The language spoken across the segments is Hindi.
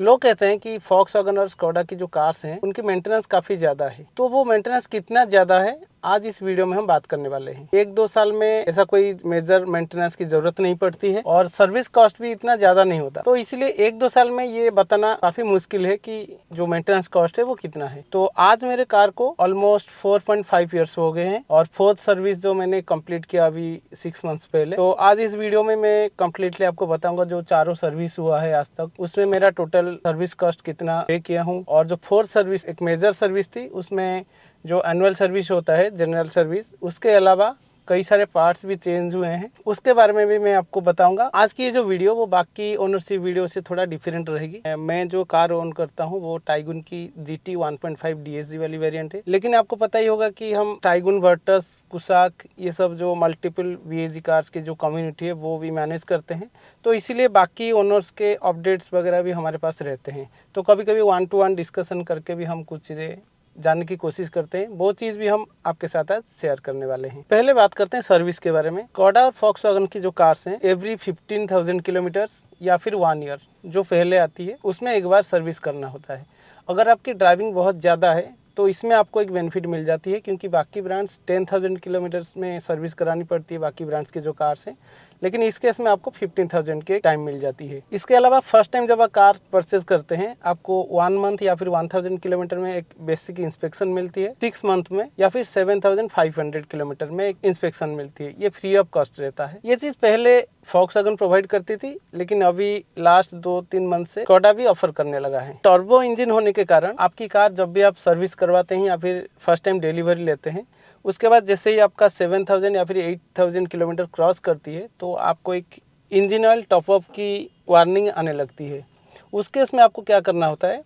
लोग कहते हैं कि फॉक्सवैगन और स्कोडा की जो कार्स हैं उनकी मेंटेनेंस काफ़ी ज़्यादा है। तो वो मेंटेनेंस कितना ज़्यादा है, आज इस वीडियो में हम बात करने वाले हैं। 1-2 साल में ऐसा कोई मेजर मेंटेनेंस की ज़रूरत नहीं पड़ती है और सर्विस कॉस्ट भी इतना ज़्यादा नहीं होता। तो इसलिए 1-2 साल में ये बताना काफ़ी मुश्किल है कि जो मेंटेनेंस कॉस्ट है वो कितना है। तो आज मेरे कार को ऑलमोस्ट 4.5 ईयर्स हो गए हैं और 4th सर्विस जो मैंने कंप्लीट किया अभी 6 मंथ्स पहले। तो आज इस वीडियो में मैं कंप्लीटली आपको बताऊंगा जो चारों सर्विस हुआ है आज तक, उसमें मेरा टोटल सर्विस कॉस्ट कितना पे किया हूँ, और जो 4th सर्विस एक मेजर सर्विस थी उसमें जो एनुअल सर्विस होता है जनरल सर्विस, उसके अलावा कई सारे पार्ट्स भी चेंज हुए हैं, उसके बारे में भी मैं आपको बताऊंगा। आज की ये जो वीडियो वो बाकी ओनरशिप वीडियो से थोड़ा डिफरेंट रहेगी। मैं जो कार ओन करता हूँ वो टाइगुन की GT 1.5 DSG वाली वेरिएंट है, लेकिन आपको पता ही होगा कि हम टाइगुन, वर्टस, कुसाक, ये सब जो मल्टीपल VAG कार्स की जो कम्युनिटी है वो भी मैनेज करते हैं। तो इसीलिए बाकी ओनर्स के अपडेट्स वगैरह भी हमारे पास रहते हैं। तो कभी कभी 1-to-1 डिस्कशन करके भी हम कुछ चीज़ें जानने की कोशिश करते हैं। वो चीज़ भी हम आपके साथ आज शेयर करने वाले हैं। पहले बात करते हैं सर्विस के बारे में। स्कोडा और फॉक्सवैगन की जो कार्स हैं, एवरी 15,000 किलोमीटर्स या फिर 1 ईयर जो पहले आती है उसमें एक बार सर्विस करना होता है। अगर आपकी ड्राइविंग बहुत ज़्यादा है तो इसमें आपको एक बेनिफिट मिल जाती है, क्योंकि बाकी ब्रांड्स 10,000 किलोमीटर्स में सर्विस करानी पड़ती है बाकी ब्रांड्स के जो कार्स हैं, लेकिन इस केस में आपको 15,000 के टाइम मिल जाती है। इसके अलावा फर्स्ट टाइम जब आप कार परचेज करते हैं आपको 1 मंथ या फिर 1,000 किलोमीटर में एक बेसिक इंस्पेक्शन मिलती है, 6 मंथ में या फिर 7,500 किलोमीटर में एक इंस्पेक्शन मिलती है। ये फ्री ऑफ कॉस्ट रहता है। ये चीज़ पहले फॉक्सवैगन प्रोवाइड करती थी, लेकिन अभी लास्ट 2-3 मंथ से स्कोडा भी ऑफर करने लगा है। टर्बो इंजन होने के कारण आपकी कार जब भी आप सर्विस करवाते हैं या फिर फर्स्ट टाइम डिलीवरी लेते हैं, उसके बाद जैसे ही आपका 7,000 या फिर 8,000 किलोमीटर क्रॉस करती है तो आपको एक इंजन ऑयल टॉपअप की वार्निंग आने लगती है। उस केस में आपको क्या करना होता है,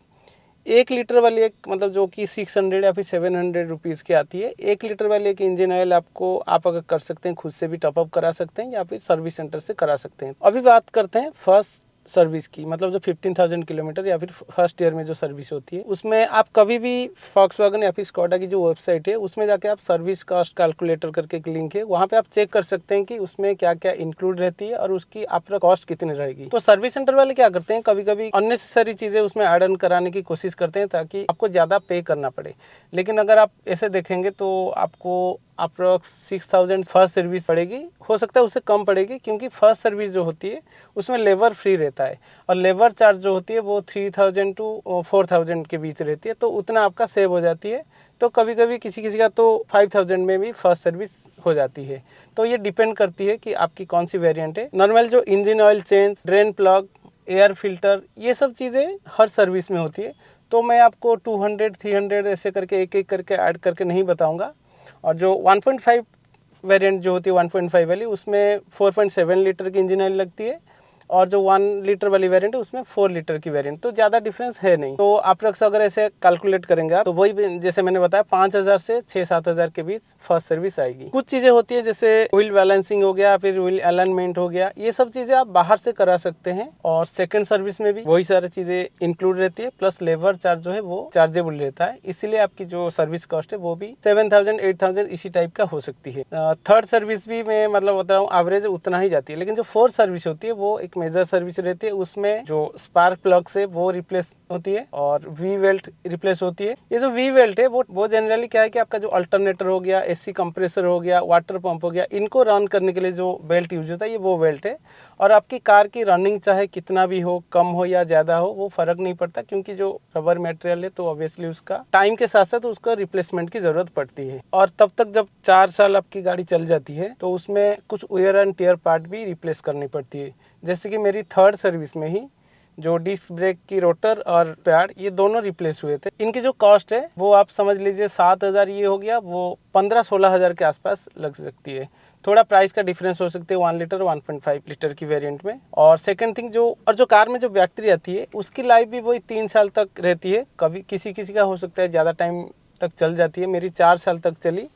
1 लीटर वाली एक, मतलब जो कि 600 या फिर 700 रुपीज़ की आती है, 1 लीटर वाली एक इंजन ऑयल आपको, आप अगर कर सकते हैं खुद से भी टॉपअप करा सकते हैं या फिर सर्विस सेंटर से करा सकते हैं। अभी बात करते हैं फर्स्ट सर्विस की, मतलब जो 15,000 किलोमीटर या फिर फर्स्ट ईयर में जो सर्विस होती है, उसमें आप कभी भी फॉक्सवैगन या फिर स्कोडा की जो वेबसाइट है उसमें जाके आप सर्विस कॉस्ट कैलकुलेटर करके एक लिंक है, वहाँ पे आप चेक कर सकते हैं कि उसमें क्या क्या इंक्लूड रहती है और उसकी आपका कॉस्ट कितनी रहेगी। तो सर्विस सेंटर वाले क्या करते हैं, कभी कभी अननेसेसरी चीज़ें उसमें ऐड ऑन कराने की कोशिश करते हैं ताकि आपको ज़्यादा पे करना पड़े, लेकिन अगर आप ऐसे देखेंगे तो आपको अप्रॉक्स 6,000 फर्स्ट सर्विस पड़ेगी, हो सकता है उससे कम पड़ेगी, क्योंकि फर्स्ट सर्विस जो होती है उसमें लेबर फ्री रहता है और लेबर चार्ज जो होती है वो 3,000 to 4,000 के बीच रहती है, तो उतना आपका सेव हो जाती है। तो कभी कभी किसी किसी का तो 5,000 में भी फर्स्ट सर्विस हो जाती है। तो ये डिपेंड करती है कि आपकी कौन सी वेरिएंट है। नॉर्मल जो engine oil change, drain plug, air filter, ये सब चीज़ें हर सर्विस में होती है। तो मैं आपको 200-300 ऐसे करके एक एक करके ऐड करके नहीं बताऊँगा। और जो 1.5 वेरिएंट जो होती है 1.5 वाली, उसमें 4.7 लीटर की इंजन ऑयल लगती है, और जो 1 लीटर वाली वेरिएंट है उसमें 4 लीटर की वेरिएंट, तो ज़्यादा डिफरेंस है नहीं। तो आप अगर ऐसे कैलकुलेट करेंगे आप, तो वही जैसे मैंने बताया 5,000 से 6-7,000 के बीच फर्स्ट सर्विस आएगी। कुछ चीज़ें होती है जैसे व्हील बैलेंसिंग हो गया, फिर व्हील अलाइनमेंट हो गया, ये सब चीज़ें आप बाहर से करा सकते हैं, और सेकेंड सर्विस में भी वही सारी चीज़ें इंक्लूड रहती है, प्लस लेबर चार्ज जो है वो चार्जेबल रहता है। इसीलिए आपकी जो सर्विस कॉस्ट है वो भी 7,000-8,000 इसी टाइप का हो सकती है। थर्ड सर्विस भी मैं मतलब बता रहा हूँ एवरेज उतना ही जाती है, लेकिन जो फोर्थ सर्विस होती है वो एक मेजर सर्विस रहती है। उसमें जो स्पार्क प्लग से वो रिप्लेस होती है और वी वेल्ट रिप्लेस होती है। ये जो वी वेल्ट है वो जनरली क्या है कि आपका जो अल्टरनेटर हो गया, AC कंप्रेसर हो गया, वाटर पंप हो गया, इनको रन करने के लिए जो बेल्ट यूज होता है ये वो बेल्ट है। और आपकी कार की रनिंग चाहे कितना भी हो, कम हो या ज़्यादा हो, वो फ़र्क नहीं पड़ता, क्योंकि जो रबर मटेरियल है तो ऑब्वियसली उसका टाइम के साथ साथ उसका रिप्लेसमेंट की ज़रूरत पड़ती है। और तब तक जब 4 साल आपकी गाड़ी चल जाती है तो उसमें कुछ वेयर एंड टियर पार्ट भी रिप्लेस करनी पड़ती है। जैसे कि मेरी थर्ड सर्विस में ही जो डिस्क ब्रेक की रोटर और पैड, ये दोनों रिप्लेस हुए थे। इनकी जो कॉस्ट है वो आप समझ लीजिए 7,000 ये हो गया, वो 15-16,000 के आसपास लग सकती है। थोड़ा प्राइस का डिफरेंस हो सकते हैं 1 लीटर 1.5 लीटर की वेरिएंट में। और सेकंड थिंग, जो कार में जो बैटरी आती है उसकी लाइफ भी वही 3 साल तक रहती है। कभी किसी किसी का हो सकता है ज़्यादा टाइम तक चल जाती है, मेरी 4 साल तक चली।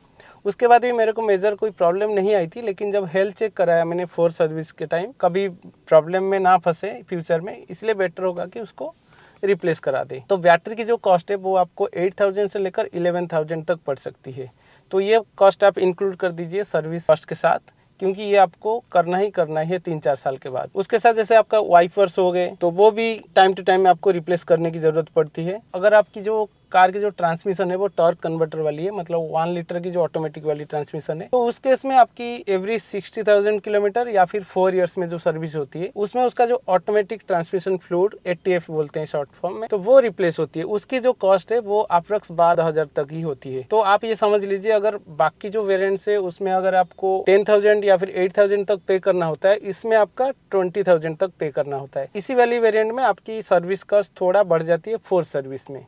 उसके बाद भी मेरे को मेजर कोई प्रॉब्लम नहीं आई थी, लेकिन जब हेल्थ चेक कराया मैंने 4 सर्विस के टाइम, कभी प्रॉब्लम में ना फंसे फ्यूचर में, इसलिए बेटर होगा कि उसको रिप्लेस करा दें। तो बैटरी की जो कॉस्ट है वो आपको 8,000 से लेकर 11,000 तक पड़ सकती है। तो ये कॉस्ट आप इंक्लूड कर दीजिए सर्विस कॉस्ट के साथ, क्योंकि ये आपको करना ही है 3-4 साल के बाद। उसके साथ जैसे आपका वाइपर्स हो गए तो वो भी टाइम टू टाइम आपको रिप्लेस करने की ज़रूरत पड़ती है। अगर आपकी जो कार की जो ट्रांसमिशन है वो टॉर्क कन्वर्टर वाली है, मतलब 1 लीटर की जो ऑटोमेटिक वाली ट्रांसमिशन है, तो उस केस में आपकी एवरी 60,000 किलोमीटर या फिर 4 इयर्स में जो सर्विस होती है उसमें उसका जो ऑटोमेटिक ट्रांसमिशन फ्लूइड ATF बोलते हैं शॉर्ट फॉर्म में, तो वो रिप्लेस होती है। उसकी जो कॉस्ट है वो अप्रॉक्स 12,000 तक ही होती है। तो आप ये समझ लीजिए अगर बाकी जो वेरिएंट्स है उसमें अगर आपको 10,000 या फिर 8,000 तक पे करना होता है, इसमें आपका 20,000 तक पे करना होता है। इसी वाली वेरिएंट में आपकी सर्विस कॉस्ट थोड़ा बढ़ जाती है फोर्स सर्विस में।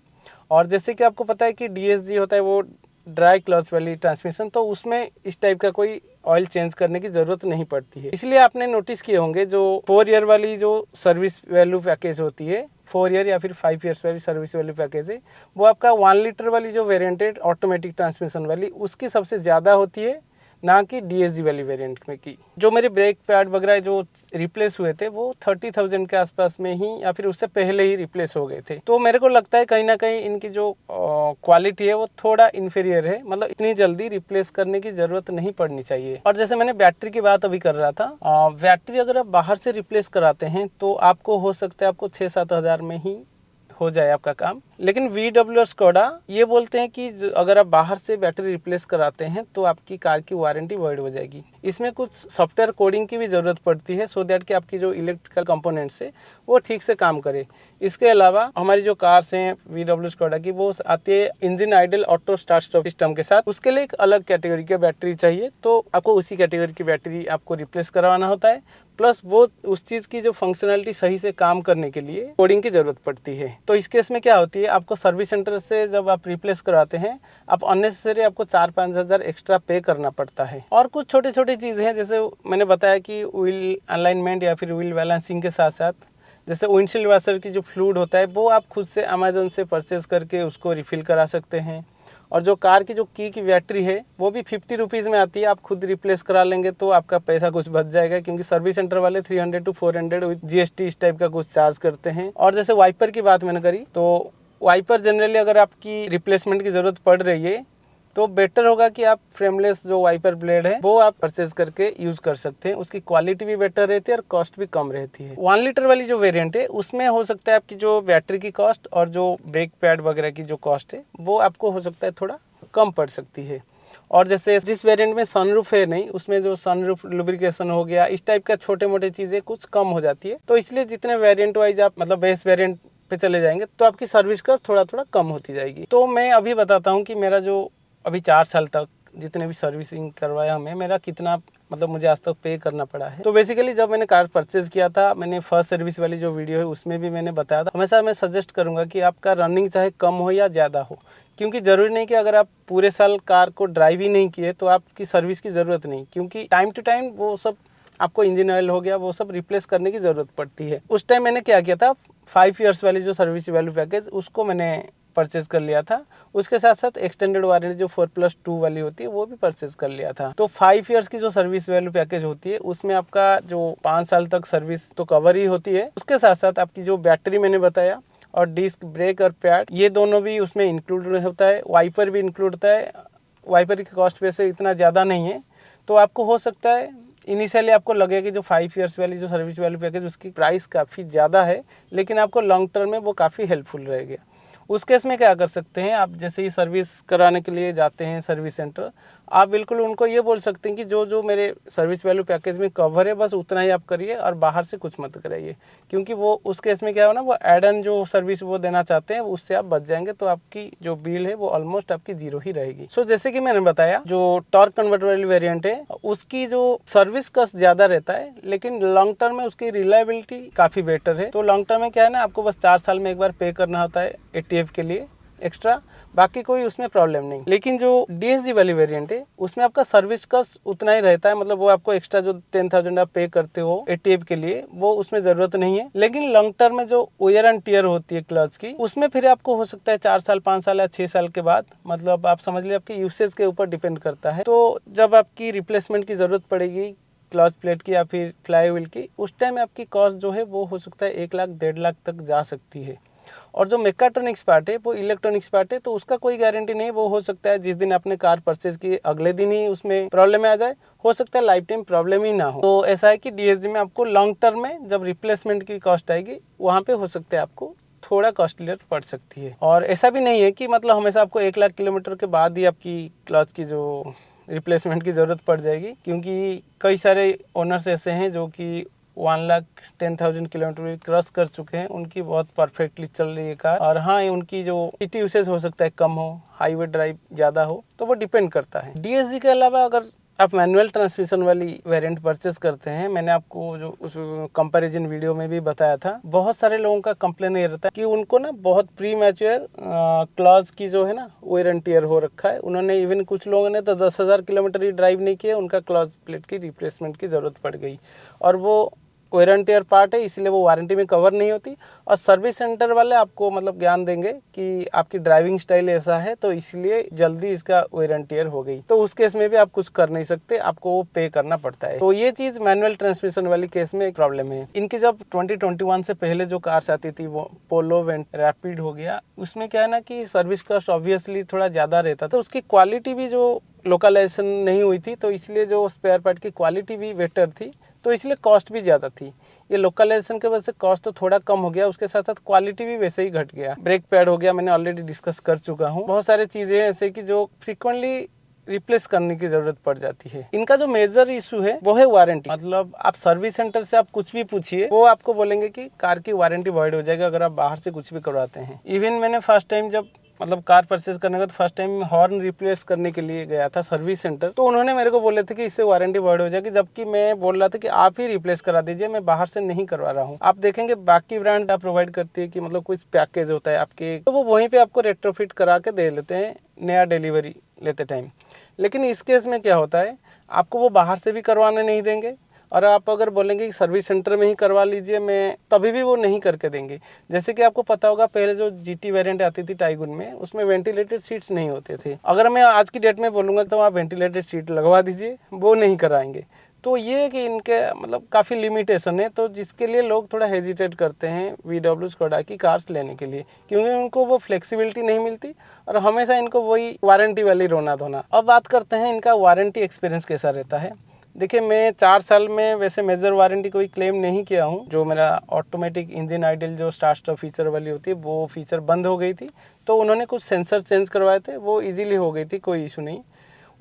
और जैसे कि आपको पता है कि DSG होता है वो ड्राई क्लच वाली ट्रांसमिशन, तो उसमें इस टाइप का कोई ऑयल चेंज करने की ज़रूरत नहीं पड़ती है। इसलिए आपने नोटिस किए होंगे जो 4 ईयर वाली जो सर्विस वैल्यू पैकेज होती है, 4 ईयर या फिर 5 ईयर्स वाली सर्विस वैल्यू पैकेज है, वो आपका 1 लीटर वाली जो वेरिएंट है ऑटोमेटिक ट्रांसमिशन वाली, उसकी सबसे ज़्यादा होती है, ना कि DSG वाली वेरिएंट में की। जो मेरे ब्रेक पैड वगैरह जो रिप्लेस हुए थे वो 30,000 के आसपास में ही या फिर उससे पहले ही रिप्लेस हो गए थे। तो मेरे को लगता है कहीं ना कहीं इनकी जो क्वालिटी है वो थोड़ा इन्फीरियर है, मतलब इतनी जल्दी रिप्लेस करने की जरूरत नहीं पड़नी चाहिए। और जैसे मैंने बैटरी की बात अभी कर रहा था, बैटरी अगर आप बाहर से रिप्लेस कराते हैं तो आपको हो सकता है आपको 6-7 हज़ार में ही हो जाए आपका काम। लेकिन VW स्कोडा ये बोलते हैं कि अगर आप बाहर से बैटरी रिप्लेस कराते हैं तो आपकी कार की वारंटी वॉइड हो जाएगी। इसमें कुछ सॉफ्टवेयर कोडिंग की भी ज़रूरत पड़ती है सो दैट कि आपकी जो इलेक्ट्रिकल कंपोनेंट्स है वो ठीक से काम करे। इसके अलावा हमारी जो कार्स हैं VW स्कोडा की वो आती है engine idle auto start stop system के साथ, उसके लिए एक अलग कैटेगरी की बैटरी चाहिए, तो आपको उसी कैटेगरी की बैटरी आपको रिप्लेस करवाना होता है। प्लस वो उस चीज़ की जो फंक्शनलिटी सही से काम करने के लिए कोडिंग की ज़रूरत पड़ती है। तो इस केस में क्या होती है, आपको सर्विस सेंटर से जब आप रिप्लेस कराते हैं आप अननेसेसरी आपको 4-5 हज़ार एक्स्ट्रा पे करना पड़ता है। और कुछ छोटी छोटी चीज़ें हैं, जैसे मैंने बताया कि व्हील अलाइनमेंट या फिर व्हील बैलेंसिंग के साथ साथ जैसे विंडशील्ड वॉशर की जो फ्लूइड होता है वो आप खुद से अमेजोन से परचेज करके उसको रिफ़िल करा सकते हैं। और जो कार की जो की बैटरी है वो भी 50 रुपीज़ में आती है, आप खुद रिप्लेस करा लेंगे तो आपका पैसा कुछ बच जाएगा, क्योंकि सर्विस सेंटर वाले 300 to 400 विद GST इस टाइप का कुछ चार्ज करते हैं। और जैसे वाइपर की बात मैंने करी, तो वाइपर जनरली अगर आपकी रिप्लेसमेंट की ज़रूरत पड़ रही है तो बेटर होगा कि आप फ्रेमलेस जो वाइपर ब्लेड है वो आप परचेज करके यूज कर सकते हैं। उसकी क्वालिटी भी बेटर रहती है और कॉस्ट भी कम रहती है। 1 लीटर वाली जो वेरिएंट है उसमें हो सकता है आपकी जो बैटरी की कॉस्ट और जो ब्रेक पैड वगैरह की जो कॉस्ट है वो आपको हो सकता है थोड़ा कम पड़ सकती है। और जैसे जिस वेरिएंट में सनरूफ है नहीं, उसमें जो सनरूफ लुब्रिकेशन हो गया, इस टाइप का छोटे मोटे चीज़ें कुछ कम हो जाती है। तो इसलिए जितने वेरिएंट वाइज आप मतलब बेस वेरिएंट पे चले जाएंगे तो आपकी सर्विस कॉस्ट थोड़ा थोड़ा कम होती जाएगी। तो मैं अभी बताता हूँ कि मेरा जो अभी 4 साल तक जितने भी सर्विसिंग करवाया हमें, मेरा कितना मतलब मुझे आज तक पे करना पड़ा है। तो बेसिकली जब मैंने कार परचेज किया था, मैंने फर्स्ट सर्विस वाली जो वीडियो है उसमें भी मैंने बताया था, हमेशा मैं सजेस्ट करूंगा कि आपका रनिंग चाहे कम हो या ज़्यादा हो, क्योंकि ज़रूरी नहीं कि अगर आप पूरे साल कार को ड्राइव ही नहीं किए तो आपकी सर्विस की ज़रूरत नहीं, क्योंकि टाइम टू टाइम वो सब आपको इंजन ऑयल हो गया वो सब रिप्लेस करने की ज़रूरत पड़ती है। उस टाइम मैंने क्या किया था, 5 ईयर्स वाली जो सर्विस वैल्यू पैकेज उसको मैंने परचेज कर लिया था। उसके साथ साथ एक्सटेंडेड वारंटी जो 4+2 वाली होती है वो भी परचेज कर लिया था। तो 5 ईयर्स की जो सर्विस वैल्यू पैकेज होती है उसमें आपका जो 5 साल तक सर्विस तो कवर ही होती है। उसके साथ साथ आपकी जो बैटरी मैंने बताया और डिस्क ब्रेक और पैड ये दोनों भी उसमें इंक्लूड होता है। वाइपर भी इंक्लूड होता है। वाइपर की कॉस्ट वैसे इतना ज़्यादा नहीं है, तो आपको हो सकता है इनिशियली आपको लगेगा कि जो 5 ईयर्स वाली जो सर्विस वैल्यू पैकेज उसकी प्राइस काफ़ी ज़्यादा है, लेकिन आपको लॉन्ग टर्म में वो काफ़ी हेल्पफुल रहेगा। उस केस में क्या कर सकते हैं, आप जैसे ही सर्विस कराने के लिए जाते हैं सर्विस सेंटर, आप बिल्कुल उनको ये बोल सकते हैं कि जो जो मेरे सर्विस वैल्यू पैकेज में कवर है बस उतना ही आप करिए और बाहर से कुछ मत कराइए, क्योंकि वो उस केस में क्या हो ना, वो एड ऑन जो सर्विस वो देना चाहते हैं उससे आप बच जाएंगे, तो आपकी जो बिल है वो ऑलमोस्ट आपकी जीरो ही रहेगी। सो जैसे कि मैंने बताया जो टॉर्क कन्वर्टर वाली वेरिएंट है उसकी जो सर्विस कॉस्ट ज़्यादा रहता है, लेकिन लॉन्ग टर्म में उसकी रिलायबिलिटी काफ़ी बेटर है। तो लॉन्ग टर्म में क्या है ना, आपको बस 4 साल में एक बार पे करना होता है ATF के लिए एक्स्ट्रा, बाकी कोई उसमें प्रॉब्लम नहीं। लेकिन जो DSG वाली वेरिएंट है उसमें आपका सर्विस कॉस्ट उतना ही रहता है, मतलब वो आपको एक्स्ट्रा जो 10,000 आप पे करते हो ATF के लिए वो उसमें ज़रूरत नहीं है। लेकिन लॉन्ग टर्म में जो वेयर एंड टियर होती है क्लच की, उसमें फिर आपको हो सकता है 4 साल 5 साल या 6 साल के बाद, मतलब आप समझ लीजिए आपके यूसेज के ऊपर डिपेंड करता है। तो जब आपकी रिप्लेसमेंट की ज़रूरत पड़ेगी क्लच प्लेट की या फिर फ्लाई व्हील की, उस टाइम आपकी कॉस्ट जो है वो हो सकता है 1 लाख 1.5 लाख तक जा सकती है। और जो मेकाट्रॉनिक्स पार्ट है वो इलेक्ट्रॉनिक्स पार्ट है, तो उसका कोई गारंटी नहीं। वो हो सकता है जिस दिन आपने कार परचेज की अगले दिन ही उसमें प्रॉब्लम आ जाए, हो सकता है लाइफ टाइम प्रॉब्लम ही ना हो। तो ऐसा है कि DSG में आपको लॉन्ग टर्म में जब रिप्लेसमेंट की कॉस्ट आएगी वहाँ पे हो सकता है आपको थोड़ा कॉस्टलियर पड़ सकती है। और ऐसा भी नहीं है कि मतलब हमेशा आपको 1 लाख किलोमीटर के बाद ही आपकी क्लच की जो रिप्लेसमेंट की ज़रूरत पड़ जाएगी, क्योंकि कई सारे ओनर्स ऐसे हैं जो कि 1,10,000 किलोमीटर क्रॉस कर चुके हैं, उनकी बहुत परफेक्टली चल रही है कार। और हाँ, उनकी जो सिटी यूसेज हो सकता है कम हो, हाईवे ड्राइव ज़्यादा हो, तो वो डिपेंड करता है। DSG के अलावा अगर आप मैनुअल ट्रांसमिशन वाली वेरिएंट परचेस करते हैं, मैंने आपको जो उस कंपैरिजन वीडियो में भी बताया था, बहुत सारे लोगों का कंप्लेन ये रहता है कि उनको ना बहुत प्री मैच्योर क्लॉज की जो है ना वेयर एंड टियर हो रखा है। उन्होंने इवन कुछ लोगों ने तो 10,000 किलोमीटर ही ड्राइव नहीं किया, उनका क्लॉज प्लेट की रिप्लेसमेंट की ज़रूरत पड़ गई। और वो वेयर एंड टियर पार्ट है, इसलिए वो वारंटी में कवर नहीं होती। और सर्विस सेंटर वाले आपको मतलब ज्ञान देंगे कि आपकी ड्राइविंग स्टाइल ऐसा है तो इसलिए जल्दी इसका वेयर एंड टियर हो गई, तो उस केस में भी आप कुछ कर नहीं सकते, आपको वो पे करना पड़ता है। तो ये चीज़ मैनुअल ट्रांसमिशन वाली केस में एक प्रॉब्लम है। इनकी जब 2021 से पहले जो कार्स आती थी, वो पोलो रैपिड हो गया, उसमें क्या है ना कि सर्विस कॉस्ट ऑब्वियसली थोड़ा ज़्यादा रहता था। उसकी क्वालिटी भी जो लोकलाइजेशन नहीं हुई थी, तो इसलिए जो स्पेयर पार्ट की क्वालिटी भी बेटर थी, तो इसलिए कॉस्ट भी ज़्यादा थी। ये लोकलाइजेशन के वजह से कॉस्ट तो थोड़ा कम हो गया, उसके साथ साथ क्वालिटी भी वैसे ही घट गया। ब्रेक पैड हो गया, मैंने ऑलरेडी डिस्कस कर चुका हूँ। बहुत सारे चीज़ें ऐसे कि जो फ्रीक्वेंटली रिप्लेस करने की जरूरत पड़ जाती है। इनका जो मेजर इशू है वो है वारंटी। मतलब आप सर्विस सेंटर से आप कुछ भी पूछिए, वो आपको बोलेंगे कि कार की वारंटी वॉइड हो जाएगा अगर आप बाहर से कुछ भी करवाते हैं। इवन मैंने फर्स्ट टाइम जब मतलब कार परचेज करने का, तो फर्स्ट टाइम हॉर्न रिप्लेस करने के लिए गया था सर्विस सेंटर, तो उन्होंने मेरे को बोले थे कि इससे वारंटी वॉइड हो जाएगी, जबकि मैं बोल रहा था कि आप ही रिप्लेस करा दीजिए, मैं बाहर से नहीं करवा रहा हूँ। आप देखेंगे बाकी ब्रांड आप प्रोवाइड करती है कि मतलब कुछ पैकेज होता है आपके, तो वो वहीं पे आपको रेट्रोफिट करा के दे लेते हैं नया डिलीवरी लेते टाइम। लेकिन इस केस में क्या होता है, आपको वो बाहर से भी करवाने नहीं देंगे, और आप अगर बोलेंगे कि सर्विस सेंटर में ही करवा लीजिए, मैं तभी भी वो नहीं करके देंगे। जैसे कि आपको पता होगा, पहले जो GT वेरिएंट आती थी टाइगुन में, उसमें वेंटिलेटेड सीट्स नहीं होते थे। अगर मैं आज की डेट में बोलूँगा तो आप वेंटिलेटेड सीट लगवा दीजिए, वो नहीं कराएंगे। तो ये कि इनके मतलब काफ़ी लिमिटेशन है, तो जिसके लिए लोग थोड़ा हेजिटेट करते हैं VW स्कोडा की कार्स लेने के लिए, क्योंकि उनको वो फ्लेक्सिबिलिटी नहीं मिलती और हमेशा इनको वही वारंटी वाली रोना धोना। अब बात करते हैं इनका वारंटी एक्सपीरियंस कैसा रहता है। देखिए, मैं 4 साल में वैसे मेजर वारंटी कोई क्लेम नहीं किया हूँ। जो मेरा ऑटोमेटिक इंजन आइडल जो स्टार्ट स्टॉप फीचर वाली होती है, वो फीचर बंद हो गई थी, तो उन्होंने कुछ सेंसर चेंज करवाए थे, वो इजीली हो गई थी, कोई इशू नहीं।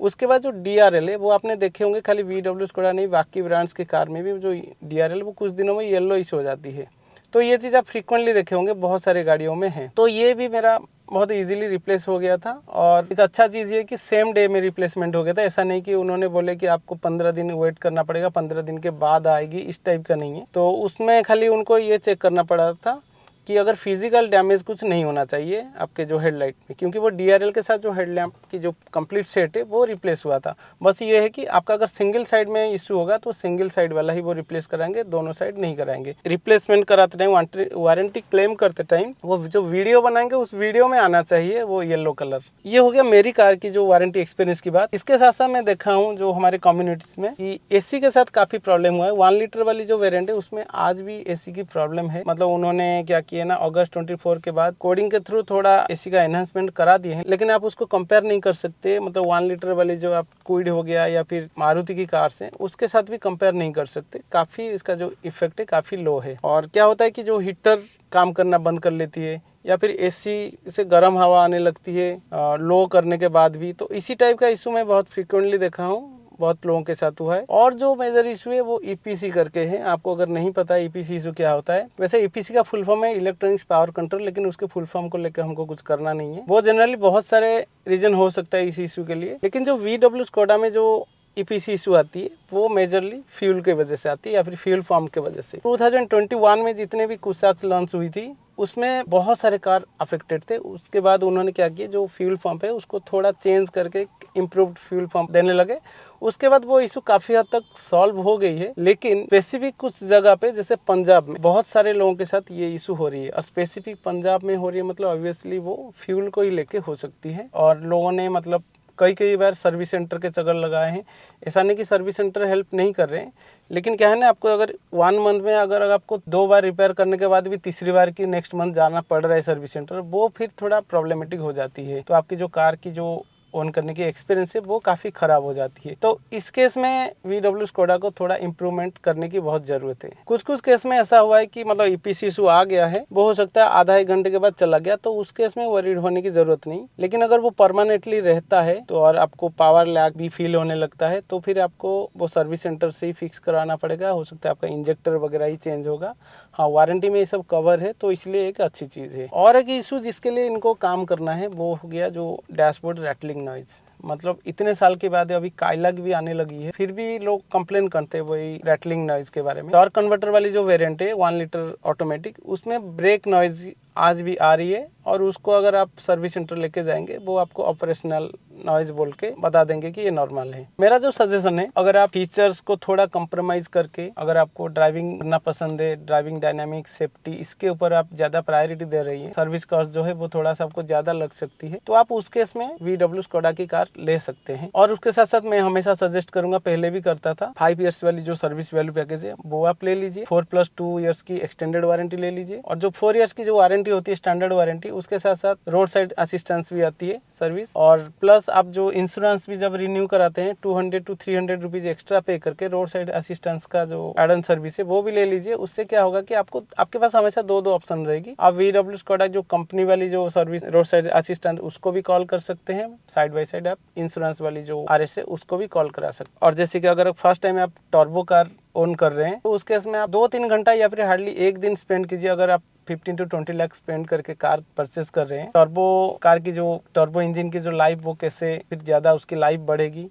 उसके बाद जो DRL है, वो आपने देखे होंगे, खाली VW स्कोडा नहीं, बाकी ब्रांड्स के कार में भी जो DRL वो कुछ दिनों में येलो इशू हो जाती है। तो ये चीज़ आप फ्रीक्वेंटली देखे होंगे, बहुत सारे गाड़ियों में है। तो ये भी मेरा बहुत इजीली रिप्लेस हो गया था। और एक अच्छा चीज़ ये कि सेम डे में रिप्लेसमेंट हो गया था। ऐसा नहीं कि उन्होंने बोले कि आपको 15 दिन वेट करना पड़ेगा, 15 दिन के बाद आएगी, इस टाइप का नहीं है। तो उसमें खाली उनको ये चेक करना पड़ा था कि अगर फिजिकल डैमेज कुछ नहीं होना चाहिए आपके जो हेडलाइट में, क्योंकि वो DRL के साथ जो हेडलैम्प की जो कंप्लीट सेट है वो रिप्लेस हुआ था। बस ये है कि आपका अगर सिंगल साइड में इशू होगा तो सिंगल साइड वाला ही वो रिप्लेस कराएंगे, दोनों साइड नहीं कराएंगे। रिप्लेसमेंट कराते टाइम, वारंटी क्लेम करते टाइम, वो जो वीडियो बनाएंगे उस वीडियो में आना चाहिए वो येलो कलर। ये हो गया मेरी कार की जो वारंटी एक्सपीरियंस की बात। इसके साथ साथ मैं देखा हूँ जो हमारे कम्युनिटीज में कि AC के साथ काफ़ी प्रॉब्लम हुआ है। 1 लीटर वाली जो वेरिएंट है उसमें आज भी AC की प्रॉब्लम है। मतलब उन्होंने क्या किया ना, अगस्त 24 के बाद कोडिंग के थ्रू थोड़ा AC का एनहांसमेंट करा दिए हैं, लेकिन आप उसको कंपेयर नहीं कर सकते। मतलब 1 लीटर वाली जो आप क्विड हो गया या फिर मारुति की कार्स हैं, उसके साथ भी कंपेयर नहीं कर सकते। काफ़ी इसका जो इफेक्ट है काफ़ी लो है। और क्या होता है कि जो हीटर काम करना बंद कर लेती है या फिर AC से गर्म हवा आने लगती है लो करने के बाद भी, तो इसी टाइप का इशू मैं बहुत फ्रिक्वेंटली देखा हूँ, बहुत लोगों के साथ हुआ है। और जो मेजर इशू है वो EPC करके है। आपको अगर नहीं पता है EPC इशू क्या होता है, वैसे EPC का फुल फॉर्म है इलेक्ट्रॉनिक्स पावर कंट्रोल, लेकिन उसके फुल फॉर्म को लेकर हमको कुछ करना नहीं है। वो जनरली बहुत सारे रीजन हो सकता है इस इशू के लिए, लेकिन जो VW स्कोडा में जो EPC इशू आती है वो मेजरली फ्यूल के वजह से आती है या फिर फ्यूल फॉर्म के वजह से। 2021 में जितने भी कुशाक्स लॉन्च हुई थी उसमें बहुत सारे कार अफेक्टेड थे। उसके बाद उन्होंने क्या किया, जो फ्यूल पंप है उसको थोड़ा चेंज करके इम्प्रूव्ड फ्यूल पंप देने लगे। उसके बाद वो इशू काफ़ी हद तक सॉल्व हो गई है, लेकिन स्पेसिफिक कुछ जगह पे जैसे पंजाब में बहुत सारे लोगों के साथ ये इशू हो रही है। और स्पेसिफिक पंजाब में हो रही है मतलब ऑब्वियसली वो फ्यूल को ही लेके हो सकती है। और लोगों ने मतलब कई कई बार सर्विस सेंटर के चक्कर लगाए हैं। ऐसा नहीं कि सर्विस सेंटर हेल्प नहीं कर रहे हैं, लेकिन क्या है ना, आपको अगर 1 मंथ में अगर आपको 2 बार रिपेयर करने के बाद भी तीसरी बार की नेक्स्ट मंथ जाना पड़ रहा है सर्विस सेंटर, वो फिर थोड़ा प्रॉब्लमेटिक हो जाती है। तो आपकी जो कार की जो ऑन करने की एक्सपीरियंस है वो काफ़ी ख़राब हो जाती है। तो इस केस में VW स्कोडा को थोड़ा इम्प्रूवमेंट करने की बहुत ज़रूरत है। कुछ कुछ केस में ऐसा हुआ है कि मतलब EPC इशू आ गया है, वो हो सकता है आधा 1 घंटे के बाद चला गया, तो उस केस में वरीड होने की ज़रूरत नहीं। लेकिन अगर वो परमानेंटली रहता है तो और आपको पावर लैग भी फील होने लगता है, तो फिर आपको वो सर्विस सेंटर से ही फिक्स कराना पड़ेगा। हो सकता है आपका इंजेक्टर वगैरह ही चेंज होगा। हाँ, वारंटी में ये सब कवर है, तो इसलिए एक अच्छी चीज़ है। और एक इशू जिसके लिए इनको काम करना है वो हो गया जो डैशबोर्ड रैटलिंग नॉइज। मतलब इतने साल के बाद अभी काइलैक भी आने लगी है, फिर भी लोग कंप्लेन करते हैं वही रैटलिंग नॉइज के बारे में। टॉर्क कन्वर्टर वाली जो वेरिएंट है 1 लीटर ऑटोमेटिक, उसमें ब्रेक नॉइज आज भी आ रही है, और उसको अगर आप सर्विस सेंटर लेके जाएंगे वो आपको ऑपरेशनल नॉइज बोल के बता देंगे कि ये नॉर्मल है। मेरा जो सजेशन है, अगर आप फीचर्स को थोड़ा कंप्रोमाइज करके, अगर आपको ड्राइविंग करना पसंद है, ड्राइविंग डायनामिक्स, सेफ्टी, इसके ऊपर आप ज्यादा प्रायोरिटी दे रही है, सर्विस कॉस्ट जो है वो थोड़ा सा आपको ज्यादा लग सकती है, तो आप उस केस में VW स्कोडा की कार ले सकते हैं। और उसके साथ साथ मैं हमेशा सजेस्ट करूंगा, पहले भी करता था, 5 ईयर्स वाली जो सर्विस वैल्यू पैकेज है वो आप ले लीजिए। 4+2 ईयर्स की एक्सटेंडेड वारंटी ले लीजिए, और जो 4 ईयर्स की जो वारंटी होती है स्टैंडर्ड वारंटी, उसके साथ साथ रोड साइड असिस्टेंस भी आती है सर्विस, और प्लस आप जो इंश्योरेंस भी जब रिन्यू कराते हैं 200 to 300 रुपीज एक्स्ट्रा पे करके रोड साइड असिस्टेंस का जो एड ऑन सर्विस है वो भी ले लीजिए। उससे क्या होगा कि आपको, आपके पास हमेशा दो ऑप्शन रहेगी। आप VW स्कोडा जो कंपनी वाली जो सर्विस रोड साइड असिस्टेंट, उसको भी कॉल कर सकते हैं, साइड बाय साइड आप इंश्योरेंस वाली जो RS है उसको भी कॉल करा सकते हैं। और जैसे कि अगर फर्स्ट टाइम आप टर्बो कार ओन कर रहे हैं, तो उस केस में आप 2-3 घंटा या फिर हार्डली 1 दिन स्पेंड कीजिए। अगर आप 15 to 20 लाख स्पेंड करके कार परचेस कर रहे हैं, टर्बो कार की जो टर्बो इंजन की जो लाइफ, वो कैसे फिर ज़्यादा उसकी लाइफ बढ़ेगी।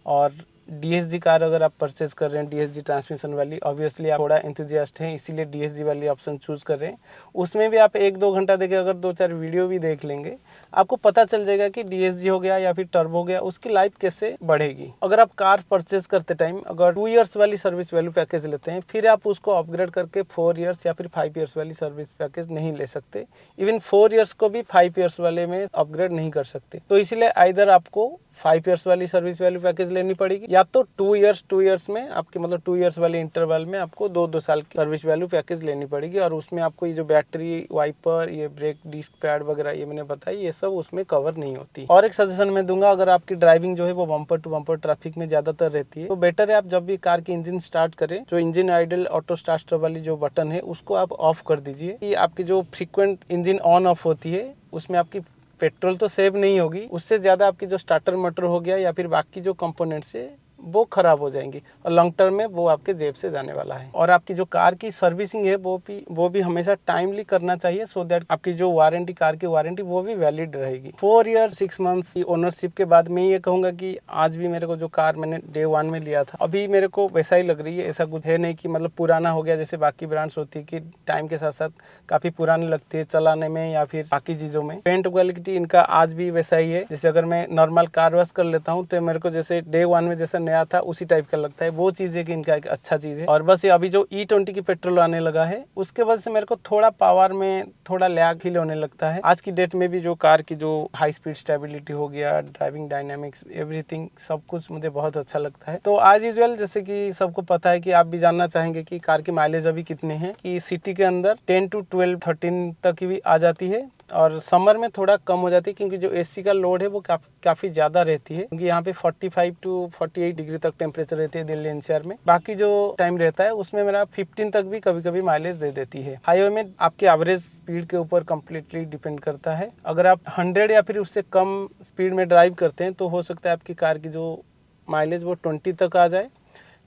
और DSG कार अगर आप परचेज कर रहे हैं, DSG ट्रांसमिशन वाली, ऑब्वियसली आप थोड़ा एंथुजियास्ट हैं इसीलिए DSG वाली ऑप्शन चूज कर रहे हैं, उसमें भी आप 1-2 घंटा देके अगर 2-4 वीडियो भी देख लेंगे, आपको पता चल जाएगा कि DSG हो गया या फिर टर्बो हो गया, उसकी लाइफ कैसे बढ़ेगी। अगर आप कार परचेज करते टाइम अगर 2 ईयर्स वाली सर्विस वैल्यू पैकेज लेते हैं, फिर आप उसको अपग्रेड करके 4 ईयर्स या फिर 5 ईयर्स वाली सर्विस पैकेज नहीं ले सकते। इवन 4 ईयर्स को भी 5 ईयर्स वाले में अपग्रेड नहीं कर सकते। तो इसलिए आइदर आपको 5 ईयर्स वाली सर्विस वैल्यू पैकेज लेनी पड़ेगी, या तो 2 ईयर्स में आपके, मतलब 2 ईयर्स वाले इंटरवल में आपको 2-2 साल की सर्विस वैल्यू पैकेज लेनी पड़ेगी। और उसमें आपको ये जो बैटरी, वाइपर, ये ब्रेक डिस्क पैड वगैरह ये मैंने बताई, ये सब उसमें कवर नहीं होती। और एक सजेशन मैं दूंगा, अगर आपकी ड्राइविंग जो है वो बम्पर टू बम्पर ट्रैफिक में ज्यादातर रहती है, तो बेटर है आप जब भी कार की इंजन स्टार्ट करें, जो इंजन आइडल ऑटो स्टार्ट वाली जो बटन है उसको आप ऑफ कर दीजिए, कि आपकी जो फ्रीक्वेंट इंजन ऑन ऑफ होती है उसमें आपकी पेट्रोल तो सेव नहीं होगी, उससे ज़्यादा आपकी जो स्टार्टर मोटर हो गया या फिर बाकी जो कंपोनेंट्स है वो खराब हो जाएंगी, और लॉन्ग टर्म में वो आपके जेब से जाने वाला है। और आपकी जो कार की सर्विसिंग है वो भी हमेशा टाइमली करना चाहिए, सो दैट आपकी जो वारंटी, कार की वारंटी, वो भी वैलिड रहेगी। 4 ईयर 6 मंथ्स की ओनरशिप के बाद मैं ये कहूँगा कि आज भी मेरे को जो कार मैंने Day 1 में लिया था, अभी मेरे को वैसा ही लग रही है। ऐसा कुछ है नहीं कि मतलब पुराना हो गया, जैसे बाकी ब्रांड्स होती है कि टाइम के साथ साथ काफ़ी पुरानी लगती है चलाने में या फिर बाकी चीज़ों में। पेंट क्वालिटी इनका आज भी वैसा ही है। जैसे अगर मैं नॉर्मल कार वॉश कर लेता हूँ तो मेरे को जैसे Day 1 में जैसा नया था उसी टाइप का लगता है। वो चीज़ है कि इनका एक अच्छा चीज़ है। और बस ये अभी जो E20 की पेट्रोल आने लगा है, उसके वजह से मेरे को थोड़ा पावर में थोड़ा लैग फील होने लगता है। आज की डेट में भी जो कार की जो हाई स्पीड स्टेबिलिटी हो गया, ड्राइविंग डायनामिक्स, एवरीथिंग सब कुछ मुझे बहुत अच्छा लगता है। तो एज यूजुअल, जैसे कि सबको पता है कि आप भी जानना चाहेंगे कि कार की माइलेज अभी कितने हैं, कि सिटी के अंदर 10 to 12, 13 तक की भी आ जाती है, और समर में थोड़ा कम हो जाती है, क्योंकि जो AC का लोड है वो काफ़ी ज़्यादा रहती है, क्योंकि यहाँ पे 45 to 48 डिग्री तक टेम्परेचर रहती है दिल्ली NCR में। बाकी जो टाइम रहता है उसमें मेरा 15 तक भी कभी कभी माइलेज दे देती है। हाईवे में आपके एवरेज स्पीड के ऊपर कम्प्लीटली डिपेंड करता है। अगर आप 100 या फिर उससे कम स्पीड में ड्राइव करते हैं तो हो सकता है आपकी कार की जो माइलेज वो 20 तक आ जाए।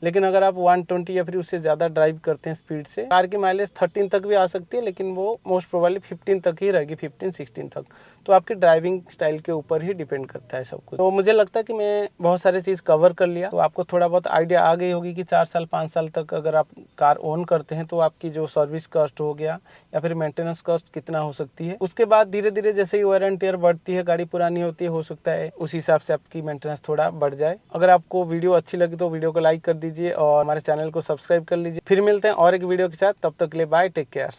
लेकिन अगर आप 120 या फिर उससे ज़्यादा ड्राइव करते हैं स्पीड से, कार की माइलेज 13 तक भी आ सकती है, लेकिन वो मोस्ट प्रोबेबली 15 तक ही रहेगी, 15-16 तक। तो आपकी ड्राइविंग स्टाइल के ऊपर ही डिपेंड करता है सब कुछ। तो मुझे लगता है कि मैं बहुत सारी चीज़ कवर कर लिया, तो आपको थोड़ा बहुत आइडिया आ गई होगी कि 4 साल 5 साल तक अगर आप कार ओन करते हैं तो आपकी जो सर्विस कॉस्ट हो गया या फिर मेंटेनेंस कॉस्ट कितना हो सकती है। उसके बाद धीरे धीरे जैसे ही वेयर एंड टियर बढ़ती है, गाड़ी पुरानी होती है, हो सकता है उस हिसाब से आपकी मेंटेनेंस थोड़ा बढ़ जाए। अगर आपको वीडियो अच्छी लगी तो वीडियो को लाइक कर दीजिए और हमारे चैनल को सब्सक्राइब कर लीजिए। फिर मिलते हैं और एक वीडियो के साथ, तब तक के लिए बाय, टेक केयर।